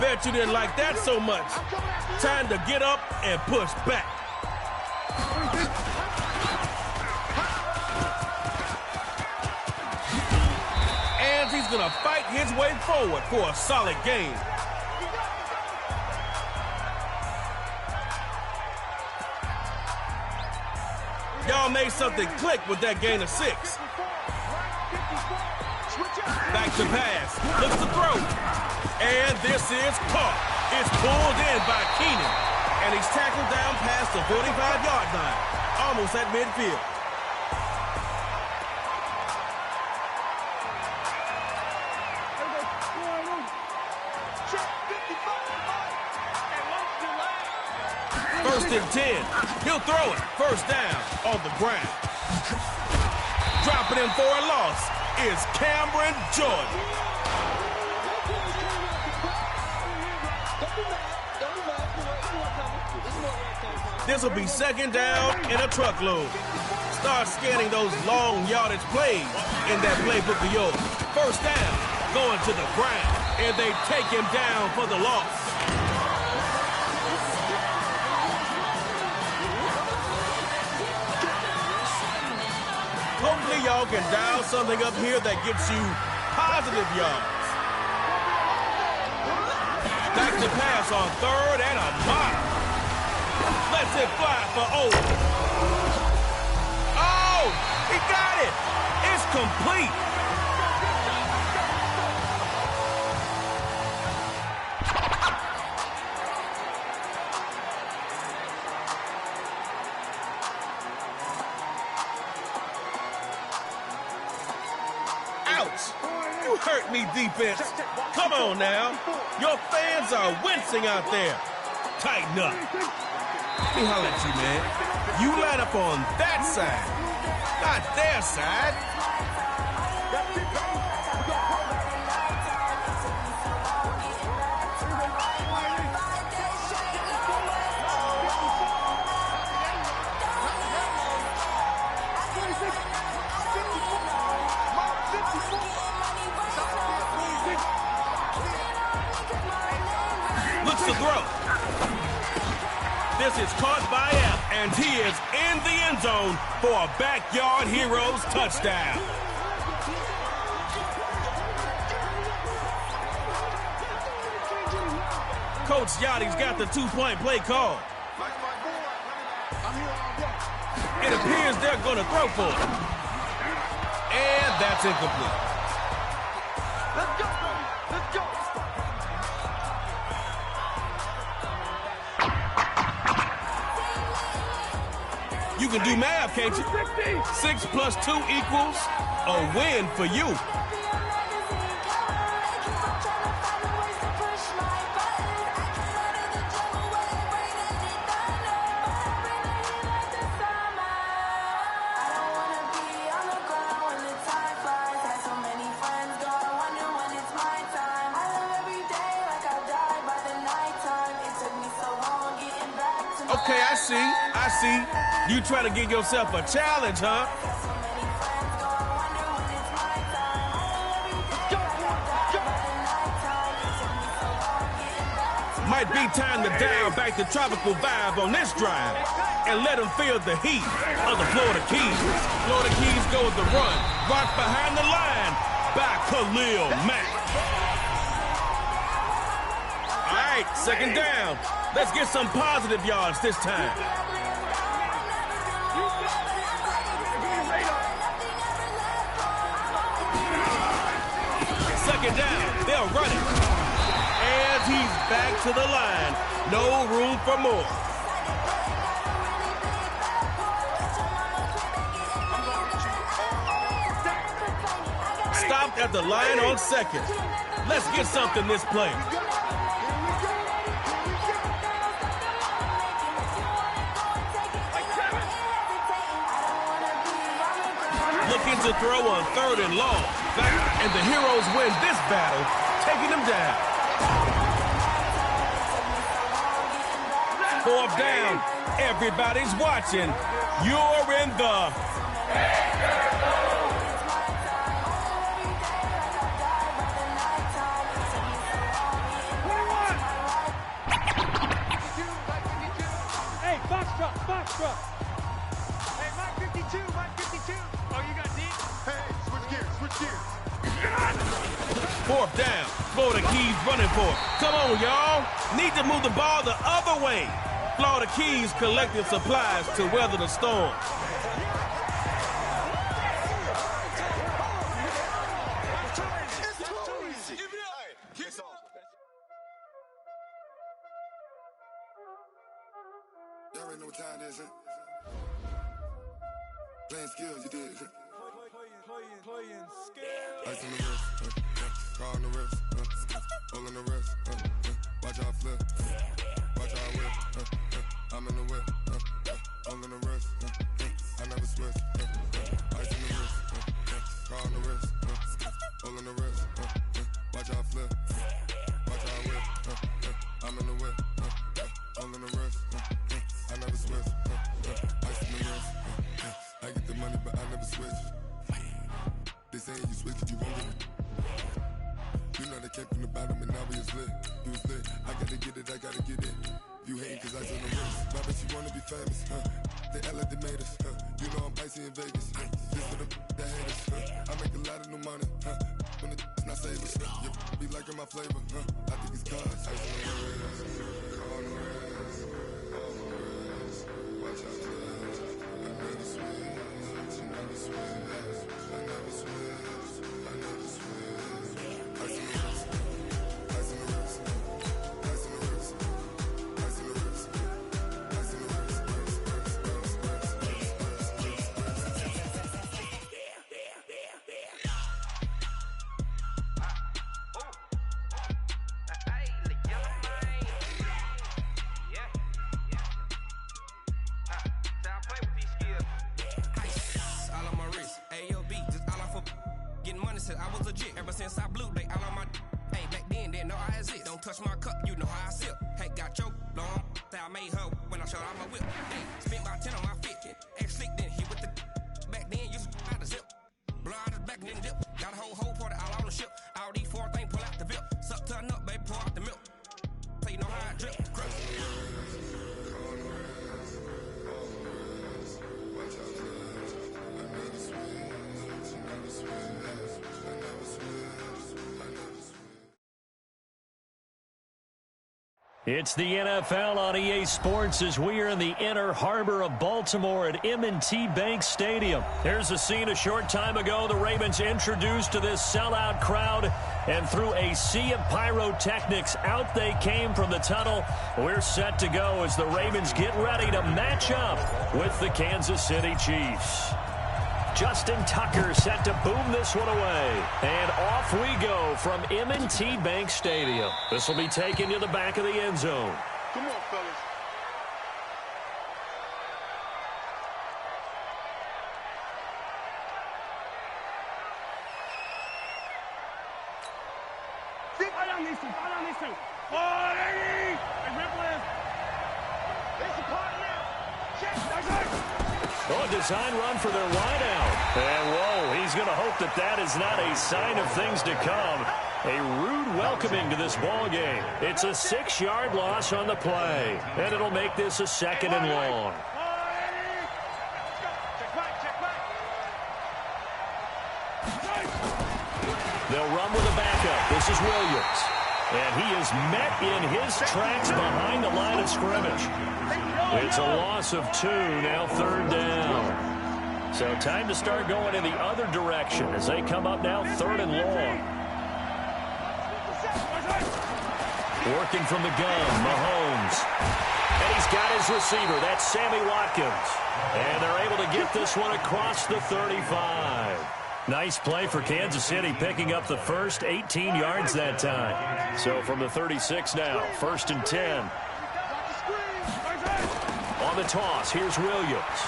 Bet you didn't like that so much. Time to get up and push back. And he's gonna fight his way forward for a solid gain. Y'all made something click with that gain of 6. Back to pass, looks to throw. And this is caught. It's pulled in by Keenan. And he's tackled down past the 45-yard line, almost at midfield. First and 10. He'll throw it. First down on the ground. Dropping him for a loss is Cameron Jordan. This will be second down in a truckload. Start scanning those long yardage plays in that playbook of yours. First down, going to the ground, and they take him down for the loss. Hopefully y'all can dial something up here that gets you positive yards. Back to pass on third and a mile. Lets it fly for Owen. Oh, he got it. It's complete. You hurt me, defense. Come on now. Your fans are wincing out there. Tighten up. Let me holler at you, man. You line up on that side, not their side. Looks to throw. This is caught by F, and he is in the end zone for a Backyard Heroes touchdown. Coach Yachty's got the two-point play call. It appears they're going to throw for it. And that's incomplete. Let's go. Let's go. You can do math, can't you? 6 plus 2 equals a win for you. Okay, I see. You try to give yourself a challenge, huh? Might be time to dial back the tropical vibe on this drive and let them feel the heat of the Florida Keys. Florida Keys go with the run, right behind the line by Khalil Mack. All right, second down. Let's get some positive yards this time. Second down, they'll run it. And he's back to the line. No room for more. Stopped at the line on second. Let's get something this play. Looking to throw on third and long. And the Heroes win this battle, taking them down. Fourth down. Everybody's watching. You're in the... scrub. Hey, Mike 52, Mike 52. Oh, you got D? Hey, switch gears, switch gears. Fourth down. Florida Keys running for it. Come on, y'all. Need to move the ball the other way. Florida Keys collecting supplies to weather the storm. Y'all already know what time it is, huh? Playing skills, you did. Playing skills. Ice on the wrist, car on the wrist, hole in the wrist, watch out flip, watch out whip, I'm in the whip, hole in the wrist, I never switch, ice on the wrist, car on the wrist, hole in the wrist, watch out flip, watch out whip, I'm in the whip, hole in the wrist, I never switch, ice on the wrist, I get the money but I never switch. They saying you switch it, you won't get it. You know they came from the bottom and now we is lit. You was lit, I gotta get it, I gotta get it. You hating cause I on the wrist. My bitch, you wanna be famous, They act like they made us, You know I'm icy in Vegas, Just for the that hate us, I make a lot of new money, When it's not savers, you be liking my flavor, I think it's cars. Ice on the wrist, on the wrist, on the wrist. Watch out, I never switch, I never switch. I was legit ever since I blew they all on my hey back then didn't know I exist. Don't touch my cup, you know how I sip. Hey, got your long I made her when I showed out my whip. Hey, spent about 10 on my fit. Ex slick then he with the back then used to out the zip. Blow out his back then dip. Got a whole party all on the ship. All these four things pull out the vip. Suck turn up, baby, pour out the milk. So you know how I drip. Crush. It's the NFL on EA Sports as we are in the inner harbor of Baltimore at M&T Bank Stadium. Here's a scene a short time ago. The Ravens introduced to this sellout crowd, and through a sea of pyrotechnics, out they came from the tunnel. We're set to go as the Ravens get ready to match up with the Kansas City Chiefs. Justin Tucker set to boom this one away. And off we go from M&T Bank Stadium. This will be taken to the back of the end zone. Come on, fellas. Follow these two. Oh, hey, Ripple is. It's a part now. Check. Oh, a design run for their wideout. And, whoa, he's going to hope that that is not a sign of things to come. A rude welcoming to this ball game. It's a 6-yard loss on the play, and it'll make this a 2nd and long. They'll run with a backup. This is Williams. And he is met in his tracks behind the line of scrimmage. It's a loss of 2, now 3rd down. So time to start going in the other direction as they come up now 3rd and long. Working from the gun, Mahomes. And he's got his receiver. That's Sammy Watkins. And they're able to get this one across the 35. Nice play for Kansas City, picking up the first 18 yards that time. So from the 36 now, 1st and 10. On the toss, here's Williams.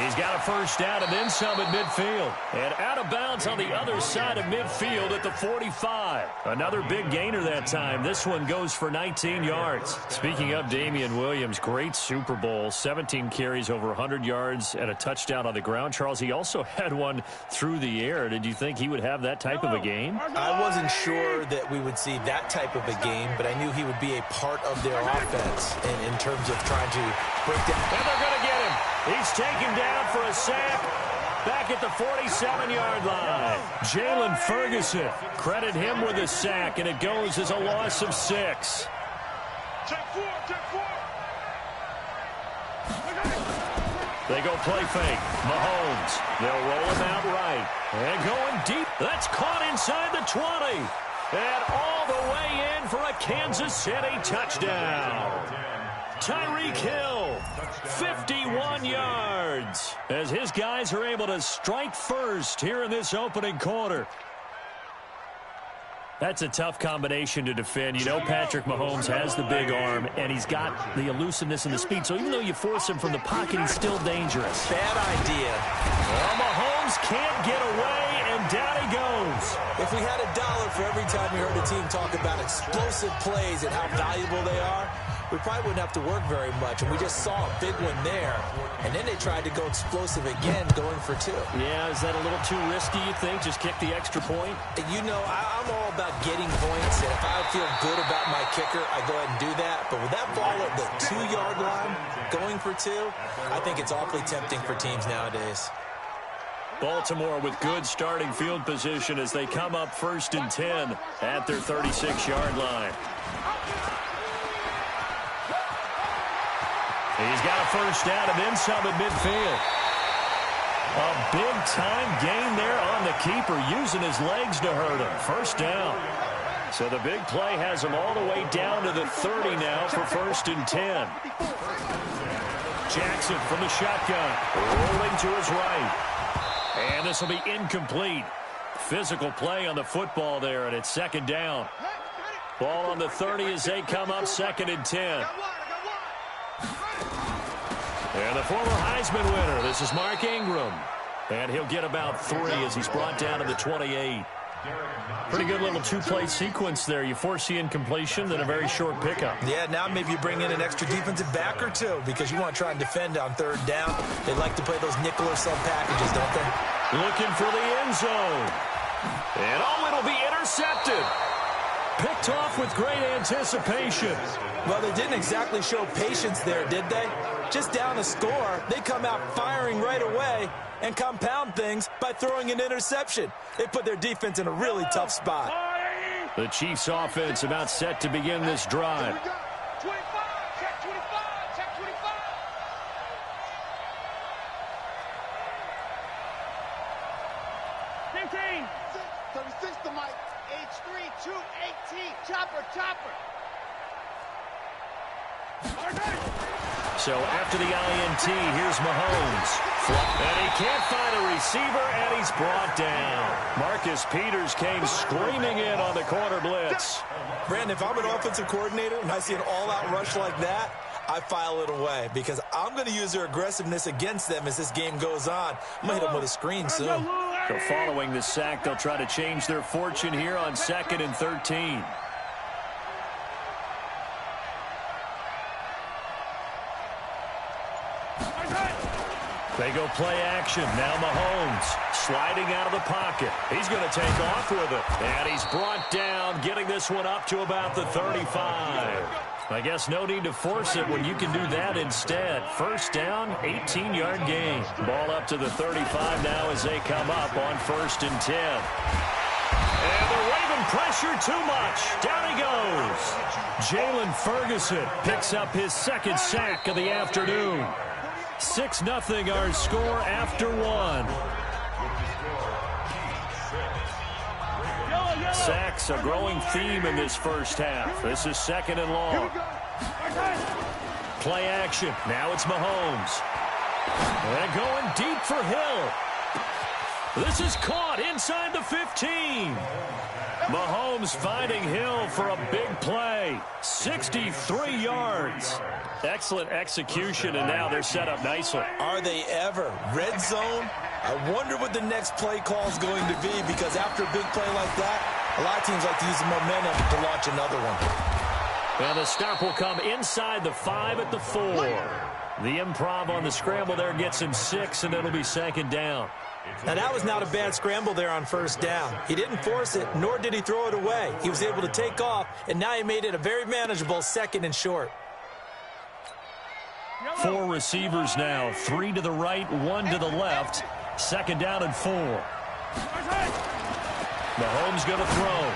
He's got a first down and then some at midfield. And out of bounds on the other side of midfield at the 45. Another big gainer that time. This one goes for 19 yards. Speaking of Damian Williams, great Super Bowl. 17 carries, over 100 yards, and a touchdown on the ground. Charles, he also had one through the air. Did you think he would have that type of a game? I wasn't sure that we would see that type of a game, but I knew he would be a part of their offense in terms of trying to break down. And they're going to get him. He's taken down for a sack back at the 47-yard line. Jalen Ferguson, credit him with a sack, and it goes as a loss of 6. Check 4, check 4. They go play fake. Mahomes. They'll roll him out right. And going deep. That's caught inside the 20. And all the way in for a Kansas City touchdown. Tyreek Hill, 51 yards, as his guys are able to strike first here in this opening quarter. That's a tough combination to defend. You know Patrick Mahomes has the big arm, and he's got the elusiveness and the speed. So even though you force him from the pocket, he's still dangerous. Bad idea. Well, Mahomes can't get away, and down he goes. If we had $1 for every time we heard a team talk about explosive plays and how valuable they are, we probably wouldn't have to work very much. And we just saw a big one there. And then they tried to go explosive again, going for 2. Yeah, is that a little too risky, you think? Just kick the extra point? You know, I'm all about getting points. And if I feel good about my kicker, I go ahead and do that. But with that ball at the 2-yard line, going for 2, I think it's awfully tempting for teams nowadays. Baltimore with good starting field position as they come up 1st and 10 at their 36-yard line. He's got a first down and then some at midfield. A big-time gain there on the keeper, using his legs to hurt him. First down. So the big play has him all the way down to the 30 now for 1st and 10. Jackson from the shotgun, rolling to his right. And this will be incomplete. Physical play on the football there, and it's 2nd down. Ball on the 30 as they come up 2nd and 10. And the former Heisman winner, this is Mark Ingram. And he'll get about 3 as he's brought down to the 28. Pretty good little 2-play sequence there. You force the incompletion, then a very short pickup. Yeah, now maybe you bring in an extra defensive back or 2 because you want to try and defend on 3rd down. They like to play those nickel or sub packages, don't they? Looking for the end zone. And it'll be intercepted. Picked off with great anticipation. Well, they didn't exactly show patience there, did they? Just down a score, they come out firing right away and compound things by throwing an interception. They put their defense in a really tough spot. The Chiefs' offense about set to begin this drive. 25, check 25, check 25. 15. 36 to Mike. H3, 218. Chopper, chopper. So after the INT, here's Mahomes. And he can't find a receiver, and he's brought down. Marcus Peters came screaming in on the corner blitz. Brandon, if I'm an offensive coordinator and I see an all-out rush like that, I file it away because I'm going to use their aggressiveness against them as this game goes on. I'm going to hit them with a screen soon. So following the sack, they'll try to change their fortune here on 2nd and 13. They go play action. Now Mahomes sliding out of the pocket. He's going to take off with it. And he's brought down, getting this one up to about the 35. I guess no need to force it when you can do that instead. First down, 18-yard gain. Ball up to the 35 now as they come up on 1st and 10. And they're waving pressure too much. Down he goes. Jalen Ferguson picks up his 2nd sack of the afternoon. 6-0 our score after 1. Sacks a growing theme in this first half. This is 2nd and long. Play action. Now it's Mahomes. And going deep for Hill. This is caught inside the 15. Mahomes finding Hill for a big play. 63 yards. Excellent execution, and now they're set up nicely. Are they ever? Red zone? I wonder what the next play call is going to be, because after a big play like that, a lot of teams like to use the momentum to launch another one. And the stop will come inside the 5 at the 4. The improv on the scramble there gets him 6, and it'll be second down. Now, that was not a bad scramble there on first down. He didn't force it, nor did he throw it away. He was able to take off, and now he made it a very manageable 2nd and short. 4 receivers now, 3 to the right, 1 to the left. Second down and 4. Mahomes going to throw.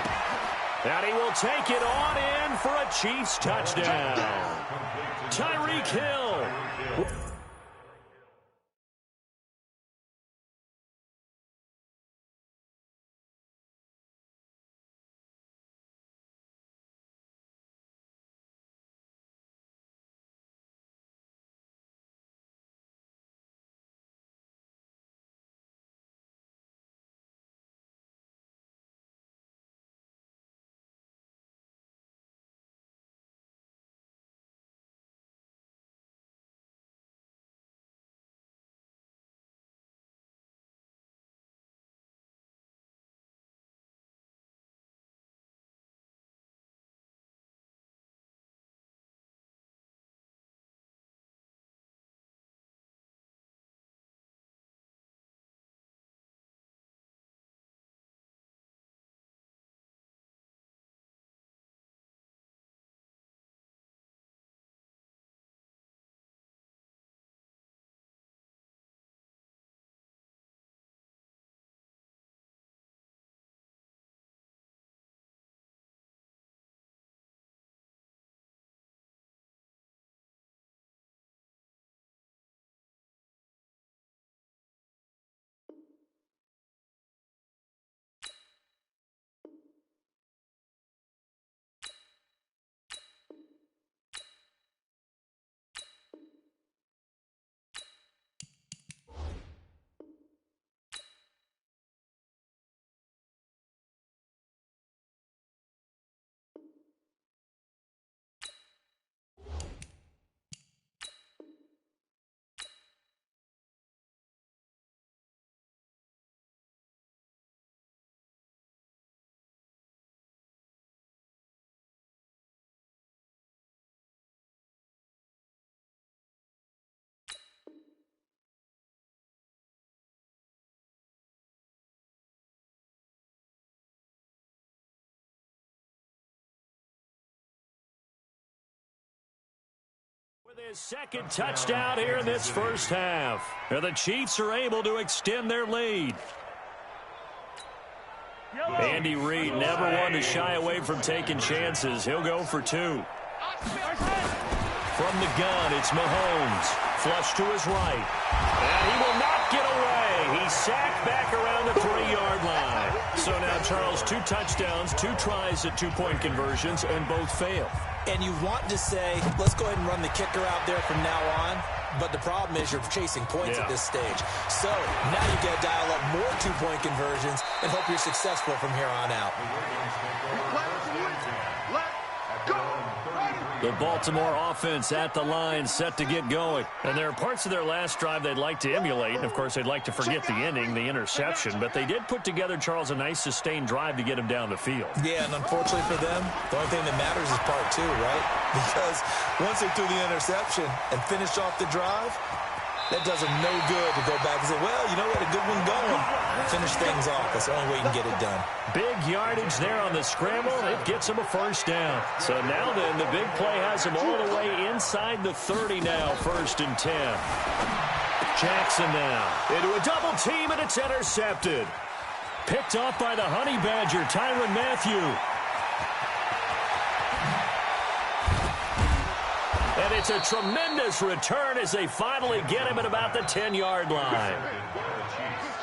And he will take it on in for a Chiefs touchdown. Tyreek Hill. With his second touchdown here in this first half. And the Chiefs are able to extend their lead. Andy Reid never one to shy away from taking chances. He'll go for 2. From the gun, it's Mahomes. Flush to his right. And he will not get away. He's sacked back around the 3-yard line. So now, Charles, 2 touchdowns, 2 tries at 2-point conversions, and both fail. And you want to say, let's go ahead and run the kicker out there from now on. But the problem is you're chasing points at this stage. So now you got to dial up more 2-point conversions and hope you're successful from here on out. The Baltimore offense at the line, set to get going. And there are parts of their last drive they'd like to emulate. And, of course, they'd like to forget the inning, the interception. But they did put together, Charles, a nice sustained drive to get him down the field. Yeah, and unfortunately for them, the only thing that matters is part 2, right? Because once they threw the interception and finished off the drive, that does them no good to go back and say, well, you know what, a good one going. Finish things off. That's the only way you can get it done. Big yardage there on the scramble. It gets him a first down. So now then, the big play has him all the way inside the 30 now, 1st and 10. Jackson now into a double team, and it's intercepted. Picked off by the Honey Badger, Tyrann Mathieu. And it's a tremendous return as they finally get him at about the 10-yard line.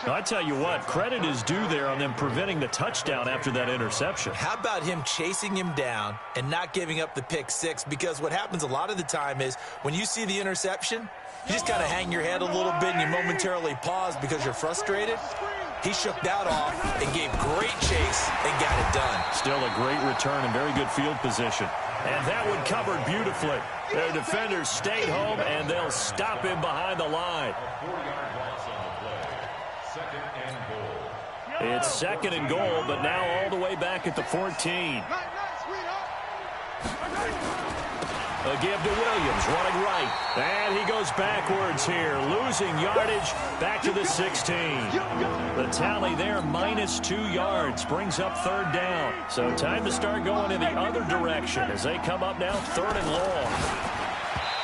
I tell you what, credit is due there on them preventing the touchdown after that interception. How about him chasing him down and not giving up the pick 6? Because what happens a lot of the time is when you see the interception, you just kind of hang your head a little bit and you momentarily pause because you're frustrated. He shook that off and gave great chase and got it done. Still a great return and very good field position. And that one covered beautifully. Their defenders stayed home, and they'll stop him behind the line. It's second and goal, but now all the way back at the 14. A give to Williams, running right. And he goes backwards here, losing yardage back to the 16. The tally there, -2 yards, brings up third down. So time to start going in the other direction as they come up now third and long.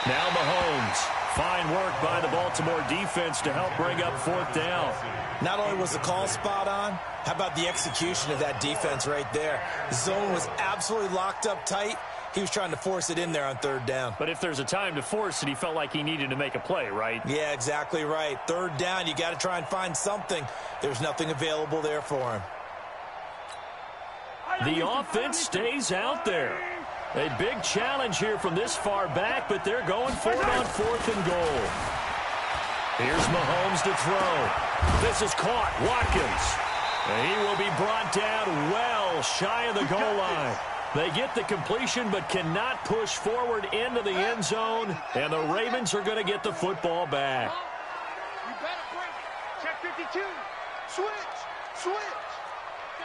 Now Mahomes. Fine work by the Baltimore defense to help bring up fourth down. Not only was the call spot on, how about the execution of that defense right there? The zone was absolutely locked up tight. He was trying to force it in there on third down. But if there's a time to force it, he felt like he needed to make a play, right? Yeah, exactly right. Third down, you got to try and find something. There's nothing available there for him. The offense stays out there. A big challenge here from this far back, but they're going for it on fourth and goal. Here's Mahomes to throw. This is caught. Watkins. And he will be brought down well shy of the goal line. They get the completion but cannot push forward into the end zone, and the Ravens are going to get the football back. You better break it. Check 52. Switch.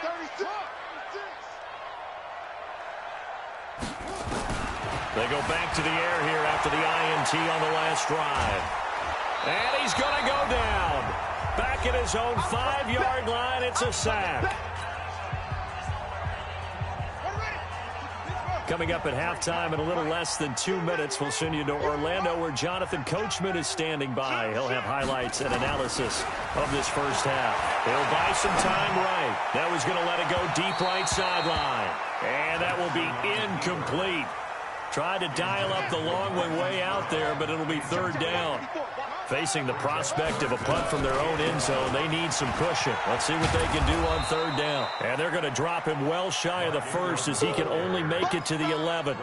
36. They go back to the air here after the INT on the last drive. And he's going to go down. Back at his own 5-yard line, it's a sack. Coming up at halftime in a little less than 2 minutes, we'll send you to Orlando where Jonathan Coachman is standing by. He'll have highlights and analysis of this first half. He'll buy some time right. Now he's going to let it go deep right sideline. And that will be incomplete. Tried to dial up the long one way out there, but it'll be third down. Facing the prospect of a punt from their own end zone, they need some cushion. Let's see what they can do on third down. And they're going to drop him well shy of the first as he can only make it to the 11.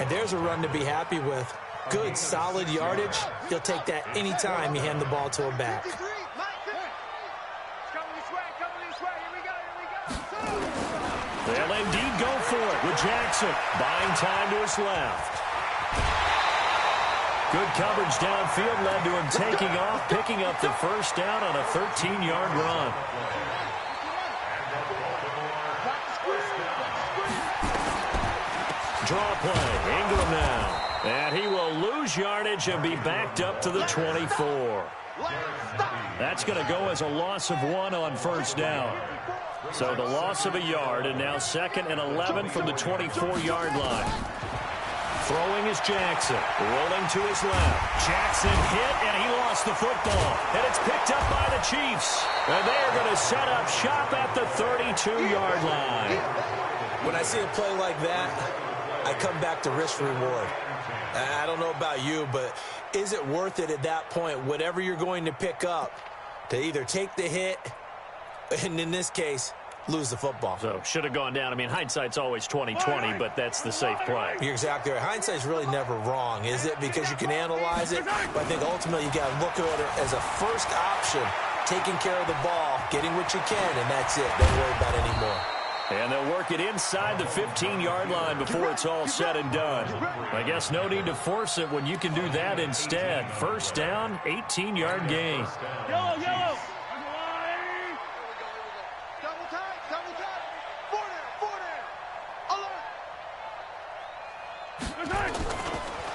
And there's a run to be happy with. Good, solid yardage. He'll take that anytime you hand the ball to a back. They'll indeed go for it with Jackson. Buying time to his left. Good coverage downfield led to him taking off, picking up the first down on a 13-yard run. Draw play. Ingram now. And he will lose yardage and be backed up to the 24. That's going to go as a loss of 1 on first down. So the loss of a yard, and now second and 11 from the 24-yard line. Throwing is Jackson. Rolling to his left. Jackson hit, and he lost the football. And it's picked up by the Chiefs. And they're going to set up shop at the 32-yard line. When I see a play like that, I come back to risk-reward. I don't know about you, but is it worth it at that point, whatever you're going to pick up, to either take the hit, and in this case, lose the football? So, should have gone down. I mean, hindsight's always 20/20, but that's the safe play. You're exactly right. Hindsight's really never wrong, is it? Because you can analyze it, but I think ultimately you got to look at it as a first option, taking care of the ball, getting what you can, and that's it. Don't worry about it anymore. And they'll work it inside the 15-yard line before it's all said and done. I guess no need to force it when you can do that instead. First down, 18-yard gain. Yellow.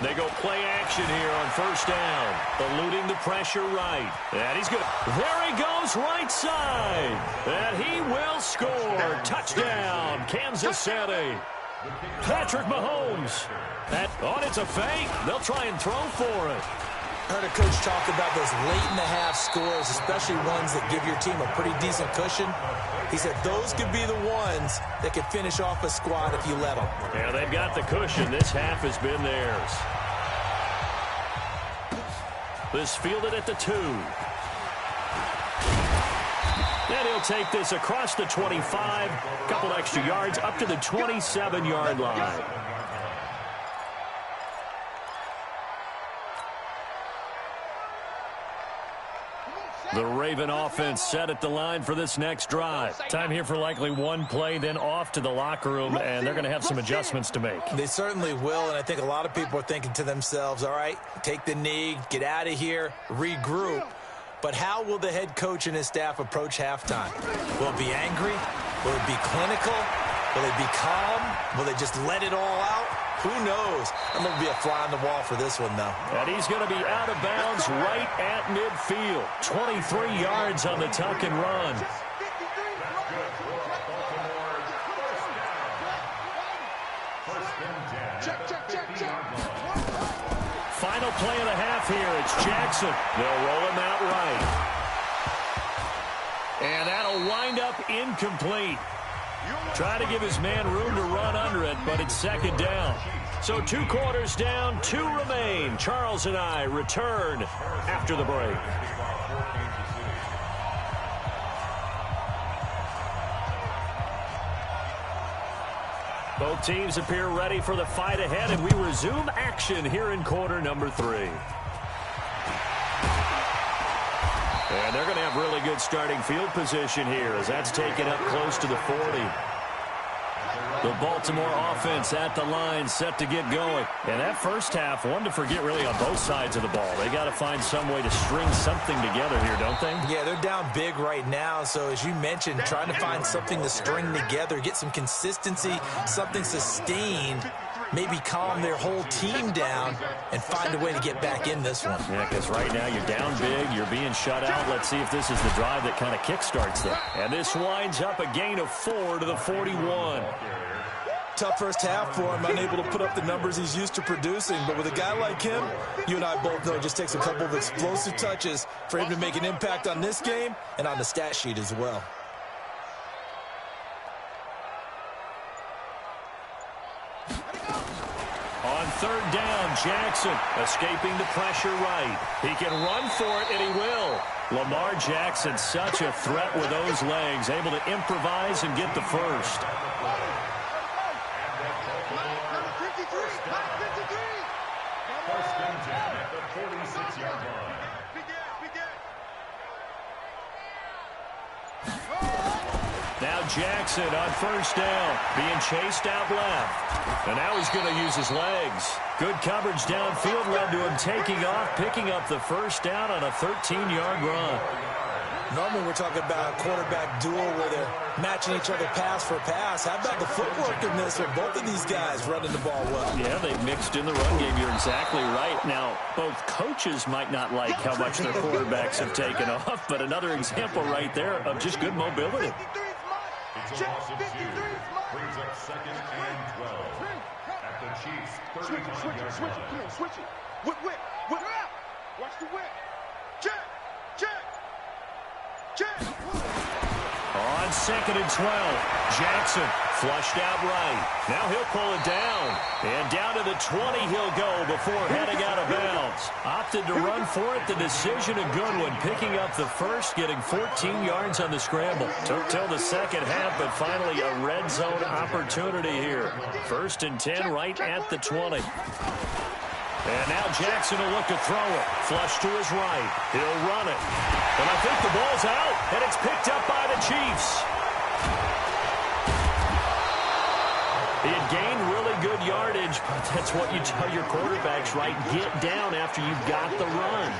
They go play action here on first down. Eluding the pressure right. And he's good. There he goes right side. And he will score. Touchdown, Kansas City. Patrick Mahomes. It's a fake. They'll try and throw for it. I heard a coach talk about those late-in-the-half scores, especially ones that give your team a pretty decent cushion. He said those could be the ones that could finish off a squad if you let them. Yeah, they've got the cushion. This half has been theirs. This fielded at the 2. And he'll take this across the 25. Couple extra yards up to the 27-yard line. The Raven offense set at the line for this next drive. Time here for likely one play, then off to the locker room, and they're going to have some adjustments to make. They certainly will, and I think a lot of people are thinking to themselves, all right, take the knee, get out of here, regroup. But how will the head coach and his staff approach halftime? Will it be angry? Will it be clinical? Will it be calm? Will they just let it all out? Who knows? I'm going to be a fly on the wall for this one, though. And he's going to be out of bounds right at midfield. 23 yards on the tuck and run. Final play of the half here. It's Jackson. They'll roll him out right. And that'll wind up incomplete. Try to give his man room to run under it, but it's second down. So 2 quarters down, 2 remain. Charles and I return after the break. Both teams appear ready for the fight ahead, and we resume action here in quarter number 3. And they're going to have really good starting field position here as that's taken up close to the 40. The Baltimore offense at the line, set to get going. And that first half, one to forget really on both sides of the ball. They got to find some way to string something together here, don't they? Yeah, they're down big right now. So as you mentioned, trying to find something to string together, get some consistency, something sustained, maybe calm their whole team down and find a way to get back in this one. Yeah, because right now you're down big, you're being shut out. Let's see if this is the drive that kind of kickstarts them. And this winds up a gain of 4 to the 41. Tough first half for him, unable to put up the numbers he's used to producing. But with a guy like him, you and I both know it just takes a couple of explosive touches for him to make an impact on this game and on the stat sheet as well. On third down, Jackson escaping the pressure right. He can run for it, and he will. Lamar Jackson, such a threat with those legs, able to improvise and get the first. Now Jackson on first down, being chased out left. And now he's going to use his legs. Good coverage downfield led to him taking off, picking up the first down on a 13-yard run. Normally we're talking about a quarterback duel where they're matching each other pass for pass. How about the footwork in this with both of these guys running the ball well? Yeah, they've mixed in the run game. You're exactly right. Now, both coaches might not like how much their quarterbacks have taken off, but another example right there of just good mobility. Brings up second and 12 at the Chiefs. Switch it. Whip. Watch the whip. Check. On second and 12, Jackson flushed out right. Now he'll pull it down. And down to the 20 he'll go before heading out of bounds. Opted to run for it. The decision a good one. Picking up the first, getting 14 yards on the scramble. Took till the second half, but finally a red zone opportunity here. First and 10 right at the 20. And now Jackson will look to throw it. Flush to his right. He'll run it. And I think the ball's out, and it's picked up by the Chiefs. He had gained really good yardage, but that's what you tell your quarterbacks, right? Get down after you've got the run.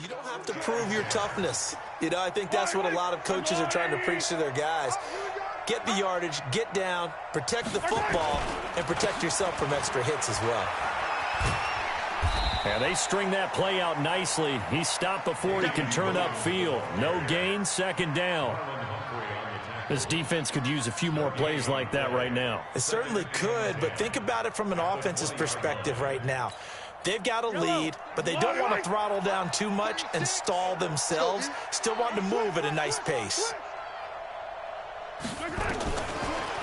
You don't have to prove your toughness. You know, I think that's what a lot of coaches are trying to preach to their guys. Get the yardage, get down, protect the football, and protect yourself from extra hits as well. And they string that play out nicely. He stopped before he can turn upfield. No gain, second down. This defense could use a few more plays like that right now. It certainly could, but think about it from an offense's perspective right now. They've got a lead, but they don't want to throttle down too much and stall themselves. Still want to move at a nice pace.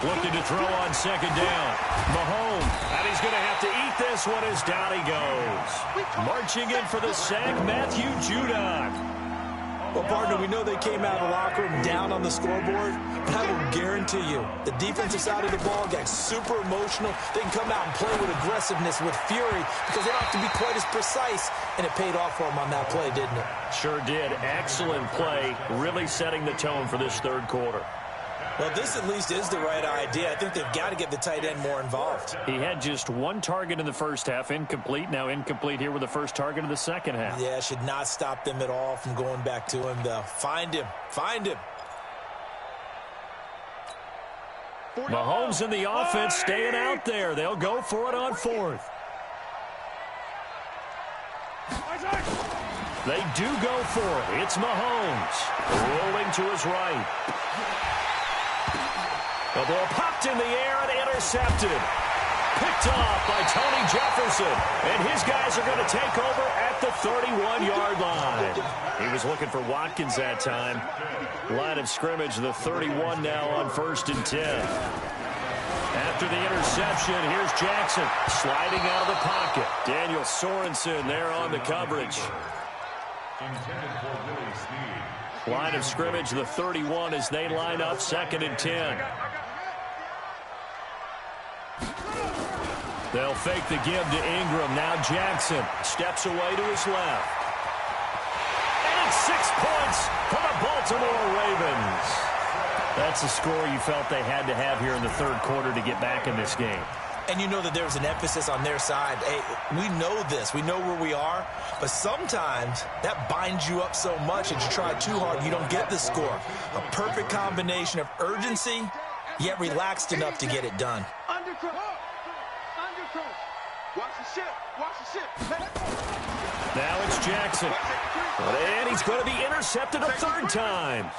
Looking to throw on second down. Mahomes, and he's going to have to eat this one as down he goes. Marching in for the sack, Matthew Judon. Well, partner, we know they came out of the locker room down on the scoreboard, but I will guarantee you the defensive side of the ball got super emotional. They can come out and play with aggressiveness, with fury, because they don't have to be quite as precise, and it paid off for them on that play, didn't it? Sure did. Excellent play, really setting the tone for this third quarter. Well, this at least is the right idea. I think they've got to get the tight end more involved. He had just one target in the first half, incomplete. Now incomplete here with the first target of the second half. Yeah, should not stop them at all from going back to him, though. Find him. Find him. Mahomes in the offense staying out there. They'll go for it on fourth. They do go for it. It's Mahomes rolling to his right. The ball popped in the air and intercepted. Picked off by Tony Jefferson. And his guys are going to take over at the 31-yard line. He was looking for Watkins that time. Line of scrimmage, the 31 now on 1st and 10. After the interception, here's Jackson sliding out of the pocket. Daniel Sorensen there on the coverage. Line of scrimmage, the 31 as they line up 2nd and 10. They'll fake the give to Ingram. Now Jackson steps away to his left. And it's 6 points for the Baltimore Ravens. That's a score you felt they had to have here in the third quarter to get back in this game. And you know that there's an emphasis on their side. Hey, we know this. We know where we are. But sometimes that binds you up so much that you try too hard and you don't get the score. A perfect combination of urgency, yet relaxed enough to get it done. Watch the ship. Watch the ship. Now it's Jackson. And he's going to be intercepted a third time.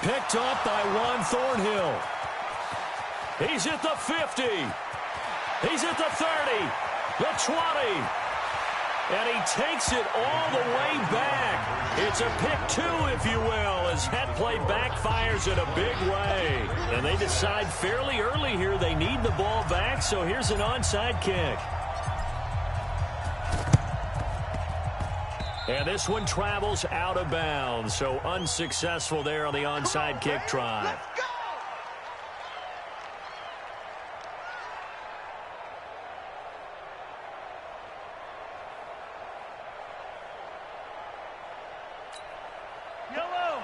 Picked off by Juan Thornhill. He's at the 50. He's at the 30. The 20. And he takes it all the way back. It's a pick 2, if you will, as that play backfires in a big way. And they decide fairly early here they need the ball back, so here's an onside kick. And this one travels out of bounds, so unsuccessful there on the onside kick try. Yellow.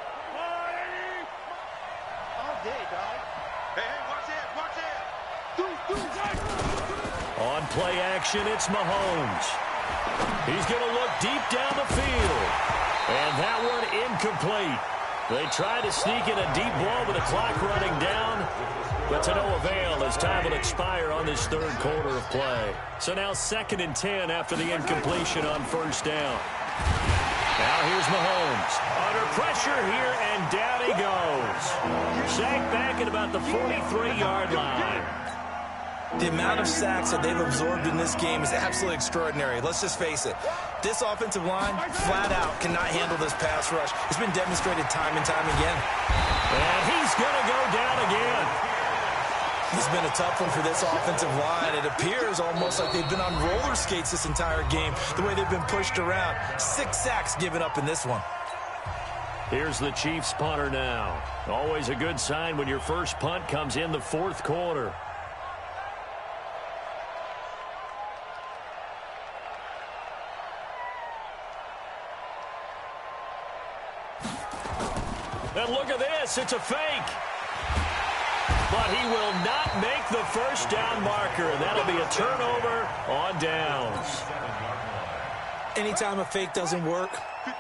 All day, dog. Hey, watch it. On play action, it's Mahomes. He's going to look deep down the field. And that one incomplete. They try to sneak in a deep ball with the clock running down, but to no avail as time will expire on this third quarter of play. So now 2nd and 10 after the incompletion on 1st down. Now here's Mahomes. Under pressure here, and down he goes. Sacked back at about the 43-yard line. The amount of sacks that they've absorbed in this game is absolutely extraordinary. Let's just face it. This offensive line, flat out, cannot handle this pass rush. It's been demonstrated time and time again. And he's going to go down again. It's been a tough one for this offensive line. It appears almost like they've been on roller skates this entire game, the way they've been pushed around. 6 sacks given up in this one. Here's the Chiefs punter now. Always a good sign when your first punt comes in the 4th quarter. And look at this, it's a fake. But he will not make the first down marker. That'll be a turnover on downs. Anytime a fake doesn't work,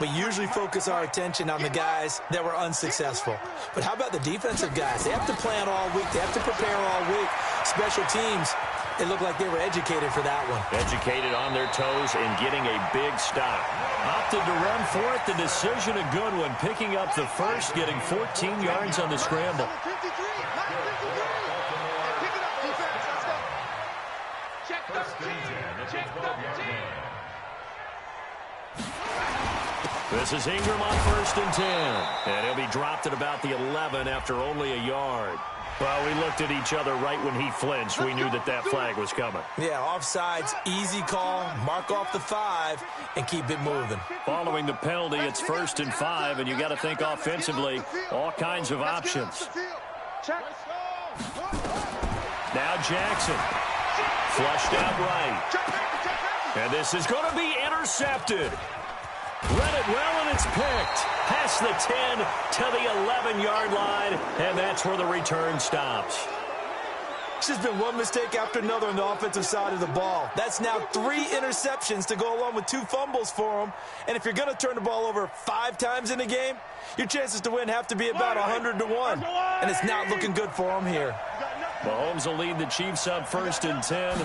we usually focus our attention on the guys that were unsuccessful. But how about the defensive guys? They have to plan all week. They have to prepare all week. Special teams, it looked like they were educated for that one. Educated on their toes and getting a big stop. Opted to run for it. The decision a good one. Picking up the first, getting 14 yards on the scramble. This is Ingram on 1st and 10. And he'll be dropped at about the 11 after only a yard. Well, we looked at each other right when he flinched. We knew that that flag was coming. Yeah, offsides, easy call, mark off the 5, and keep it moving. Following the penalty, it's 1st and 5, and you got to think offensively, all kinds of options. Now Jackson, flushed out right. And this is going to be intercepted. Read it well, and it's picked. Past the 10 to the 11-yard line, and that's where the return stops. It's just been one mistake after another on the offensive side of the ball. That's now 3 interceptions to go along with 2 fumbles for him. And if you're going to turn the ball over 5 times in a game, your chances to win have to be about 100 to 1. And it's not looking good for him here. Mahomes will lead the Chiefs up 1st and 10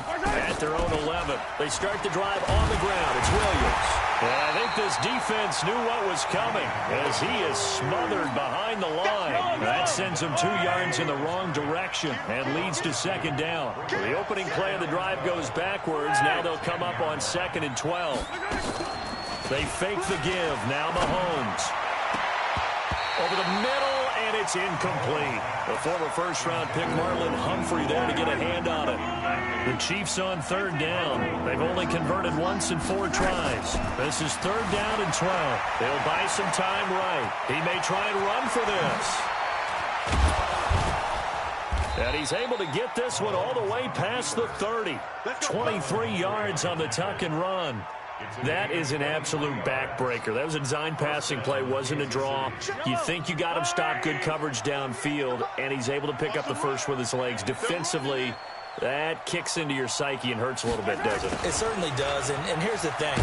at their own 11. They start the drive on the ground. It's Williams. And I think this defense knew what was coming as he is smothered behind the line. That sends him 2 yards in the wrong direction and leads to 2nd down. The opening play of the drive goes backwards. Now they'll come up on 2nd and 12. They fake the give. Now Mahomes. Over the middle, and it's incomplete. The former first-round pick Marlon Humphrey there to get a hand on it. The Chiefs on 3rd down. They've only converted once in 4 tries. This is 3rd down and 12. They'll buy some time right. He may try and run for this. And he's able to get this one all the way past the 30. 23 yards on the tuck and run. That is an absolute backbreaker. That was a design passing play, wasn't a draw. You think you got him stopped, good coverage downfield, and he's able to pick up the first with his legs. Defensively, that kicks into your psyche and hurts a little bit, doesn't it? It certainly does, and here's the thing.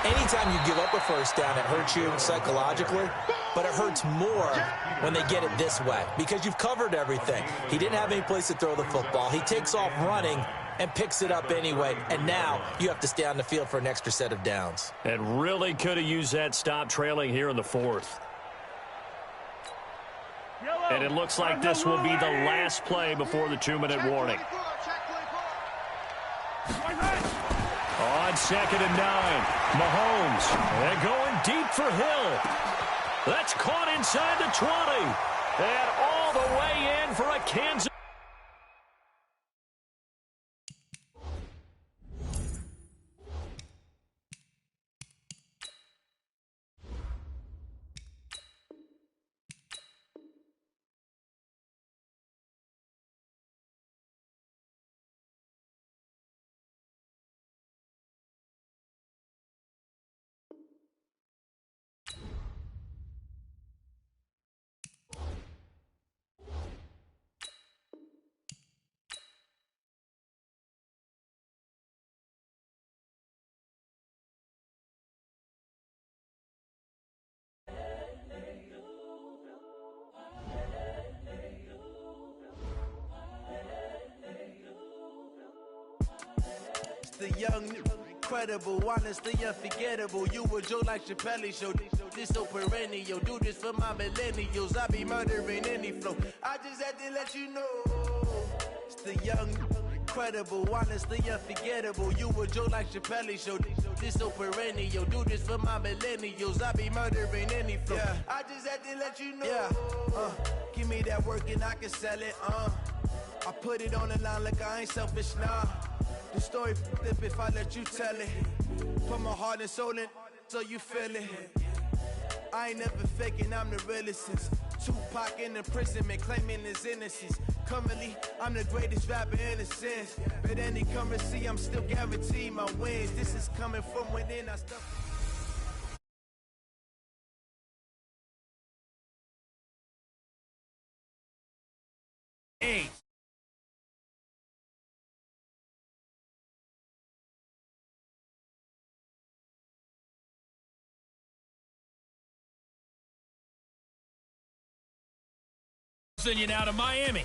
Anytime you give up a first down, it hurts you psychologically, but it hurts more when they get it this way because you've covered everything. He didn't have any place to throw the football. He takes off running and picks it up anyway, and now you have to stay on the field for an extra set of downs. And really could have used that stop trailing here in the 4th. And it looks like this will be the last play before the 2-minute warning. On 2nd and 9, Mahomes, and going deep for Hill. That's caught inside the 20, and all the way in for a Kansas. The young, incredible, honestly unforgettable. You a Joe like Chappelle show. This so perennial. Do this for my millennials. I be murdering any flow. I just had to let you know. It's the young, incredible, honestly unforgettable. You a Joe like Chappelle show. This so perennial. Do this for my millennials. I be murdering any flow. Yeah. I just had to let you know. Yeah. Give me that work and I can sell it. I put it on the line like I ain't selfish, nah. The story flip if I let you tell it. Put my heart and soul in so you feel it. I ain't never faking, I'm the realest since Tupac in imprisonment, claiming his innocence. Currently, I'm the greatest rapper in a sense. But any currency, I'm still guaranteed my wins. This is coming from within. I stuff. Hey. Send you now to Miami.